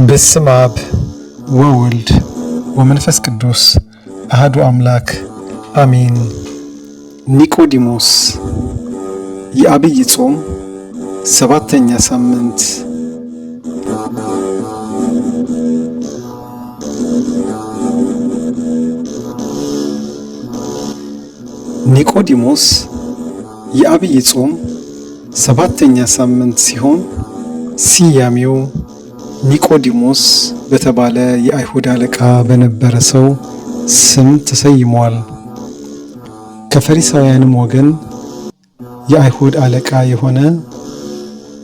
በስመ አብ ወወልድ ወመንፈስ ቅዱስ አሐዱ አምላክ አሜን። ኒቆዲሞስ የዐቢይ ጾም ሰባተኛ ሳምንት። ኒቆዲሞስ የዐቢይ ጾም ሰባተኛ ሳምንት ሲሆን ስያሜው ኒቆዲሞስ በተባለ የአይሁድ አለቃ በነበረ ሰው ስም ተሰይሟል። ከፈሪሳውያንም ወገን የአይሁድ አለቃ የሆነ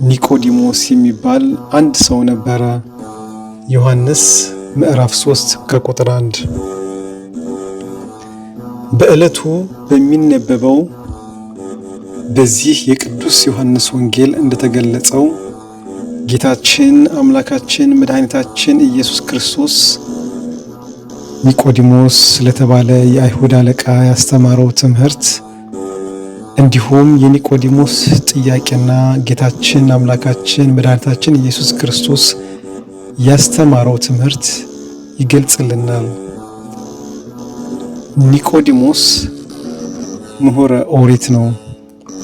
ኒቆዲሞስ የሚባል አንድ ሰው ነበረ። ዮሐንስ ምዕራፍ 3 ከቁጥር 1። በዕለቱ በሚነበበው በዚህ የቅዱስ ዮሐንስ ወንጌል እንደተገለጸው ጌታችን አምላካችን መድኃኒታችን ኢየሱስ ክርስቶስ ኒቆዲሞስ ለተባለ የአይሁድ አለቃ ያስተማረው ትምህርት እንዲሁም የኒቆዲሞስ ጥያቄና ጌታችን አምላካችን መድኃኒታችን ኢየሱስ ክርስቶስ ያስተማረው ትምህርት ይገልጽልናል። ኒቆዲሞስ ምሁረ ኦሪት ነው።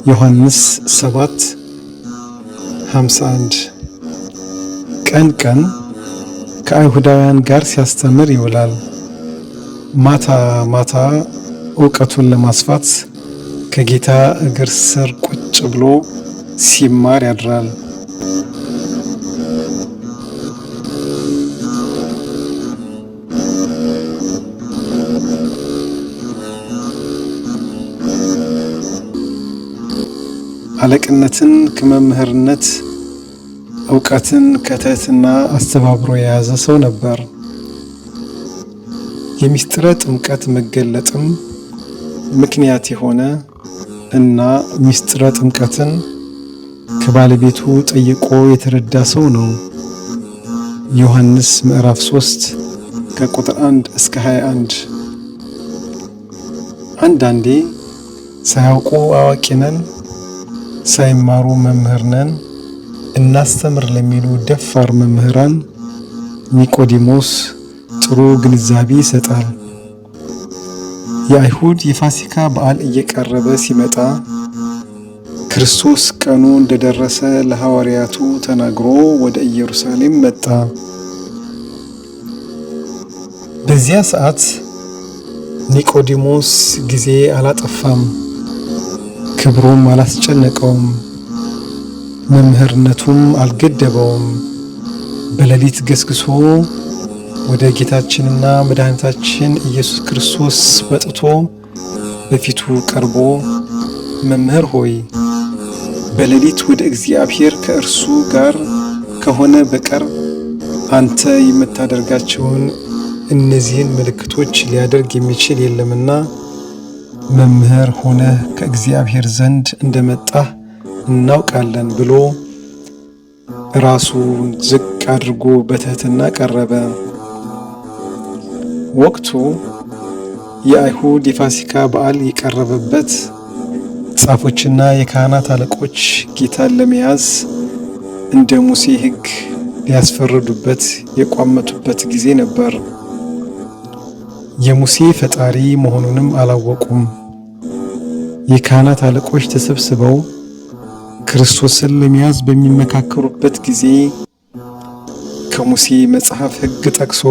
ዮሐንስ 7:51 ቀን ቀን ከአይሁዳውያን ጋር ሲያስተምር ይውላል። ማታ ማታ ዕውቀቱን ለማስፋት ከጌታ እግር ስር ቁጭ ብሎ ሲማር ያድራል። አለቅነትን ከመምህርነት ዕውቀትን ከትሕትና አስተባብሮ የያዘ ሰው ነበር። የምስጢረ ጥምቀት መገለጥም ምክንያት የሆነ እና ምስጢረ ጥምቀትን ከባለቤቱ ጠይቆ የተረዳ ሰው ነው። ዮሐንስ ምዕራፍ 3 ከቁጥር 1 እስከ 21። አንዳንዴ ሳያውቁ አዋቂ ነን፣ ሳይማሩ መምህር ነን እናስተምር ለሚሉ ደፋር መምህራን ኒቆዲሞስ ጥሩ ግንዛቤ ይሰጣል። የአይሁድ የፋሲካ በዓል እየቀረበ ሲመጣ ክርስቶስ ቀኑ እንደደረሰ ለሐዋርያቱ ተናግሮ ወደ ኢየሩሳሌም መጣ። በዚያ ሰዓት ኒቆዲሞስ ጊዜ አላጠፋም፣ ክብሩም አላስጨነቀውም፣ መምህርነቱም አልገደበውም። በሌሊት ገስግሶ ወደ ጌታችንና መድኃኒታችን ኢየሱስ ክርስቶስ መጥቶ በፊቱ ቀርቦ መምህር ሆይ በሌሊት ወደ እግዚአብሔር ከእርሱ ጋር ከሆነ በቀር አንተ የምታደርጋቸውን እነዚህን ምልክቶች ሊያደርግ የሚችል የለምና መምህር ሆነህ ከእግዚአብሔር ዘንድ እንደመጣህ እናውቃለን ብሎ ራሱን ዝቅ አድርጎ በትሕትና ቀረበ። ወቅቱ የአይሁድ የፋሲካ በዓል የቀረበበት፣ ጻፎችና የካህናት አለቆች ጌታን ለመያዝ እንደ ሙሴ ሕግ ሊያስፈርዱበት የቋመጡበት ጊዜ ነበር። የሙሴ ፈጣሪ መሆኑንም አላወቁም። የካህናት አለቆች ተሰብስበው ክርስቶስን ለመያዝ በሚመካከሩበት ጊዜ ከሙሴ መጽሐፍ ሕግ ጠቅሶ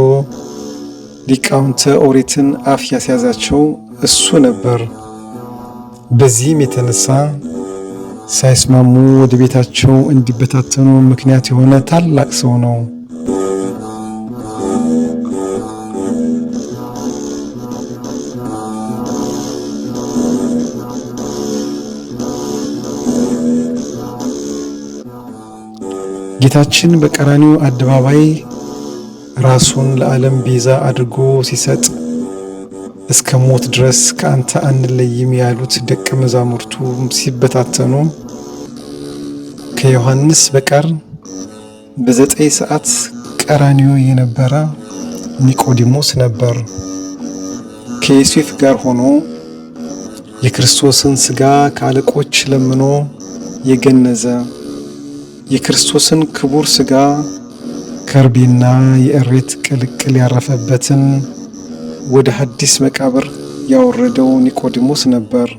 ሊቃውንተ ኦሪትን አፍ ያስያዛቸው እሱ ነበር። በዚህም የተነሳ ሳይስማሙ ወደ ቤታቸው እንዲበታተኑ ምክንያት የሆነ ታላቅ ሰው ነው። ጌታችን በቀራንዮ አደባባይ ራሱን ለዓለም ቤዛ አድርጎ ሲሰጥ እስከ ሞት ድረስ ከአንተ አንለይም ያሉት ደቀ መዛሙርቱ ሲበታተኑ ከዮሐንስ በቀር በ9 ሰዓት ቀራንዮ የነበረ ኒቆዲሞስ ነበር። ከዮሴፍ ጋር ሆኖ የክርስቶስን ሥጋ ከአለቆች ለምኖ የገነዘ የክርስቶስን ክቡር ሥጋ ከርቤና የእሬት ቅልቅል ያረፈበትን ወደ ሐዲስ መቃብር ያወረደው ኒቆዲሞስ ነበር።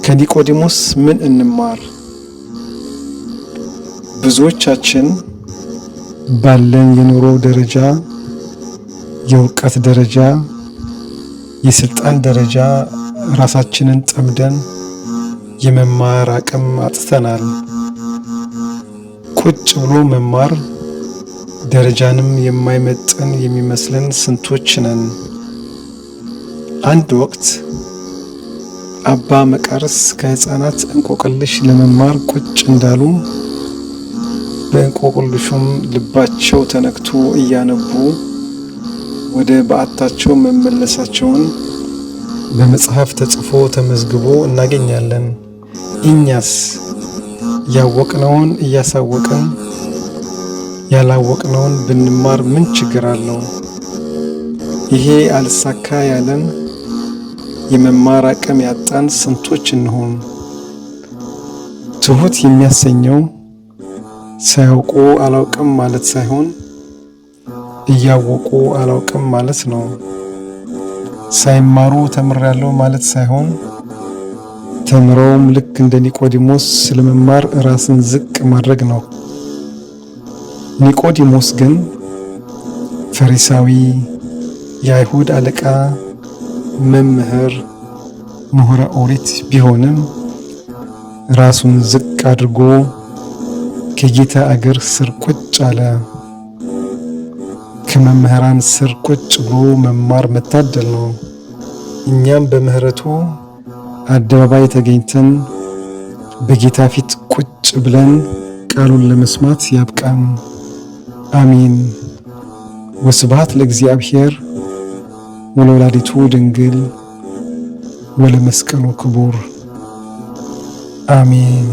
ከኒቆዲሞስ ምን እንማር? ብዙዎቻችን ባለን የኑሮ ደረጃ፣ የእውቀት ደረጃ፣ የስልጣን ደረጃ ራሳችንን ጠምደን የመማር አቅም አጥተናል። ቁጭ ብሎ መማር ደረጃንም የማይመጥን የሚመስለን ስንቶች ነን። አንድ ወቅት አባ መቃርስ ከሕፃናት እንቆቅልሽ ለመማር ቁጭ እንዳሉ በእንቆቅልሹም ልባቸው ተነክቶ እያነቡ ወደ በዓታቸው መመለሳቸውን በመጽሐፍ ተጽፎ ተመዝግቦ እናገኛለን። እኛስ ያወቅነውን እያሳወቅን ያላወቅነውን ብንማር ምን ችግር አለው? ይሄ አልሳካ ያለን የመማር አቅም ያጣን ስንቶች እንሆን? ትሁት የሚያሰኘው ሳያውቁ አላውቅም ማለት ሳይሆን እያወቁ አላውቅም ማለት ነው። ሳይማሩ ተምሬያለሁ ማለት ሳይሆን ተምረውም ልክ እንደ ኒቆዲሞስ ስለመማር ራስን ዝቅ ማድረግ ነው። ኒቆዲሞስ ግን ፈሪሳዊ፣ የአይሁድ አለቃ፣ መምህር፣ ምሁረ ኦሪት ቢሆንም ራሱን ዝቅ አድርጎ ከጌታ እግር ስር ቁጭ አለ። ከመምህራን ስር ቁጭ ብሎ መማር መታደል ነው። እኛም በምህረቱ አደባባይ ተገኝተን በጌታ ፊት ቁጭ ብለን ቃሉን ለመስማት ያብቃን። አሜን። ወስብሐት ለእግዚአብሔር ወለወላዲቱ ድንግል ወለመስቀሉ ክቡር አሜን።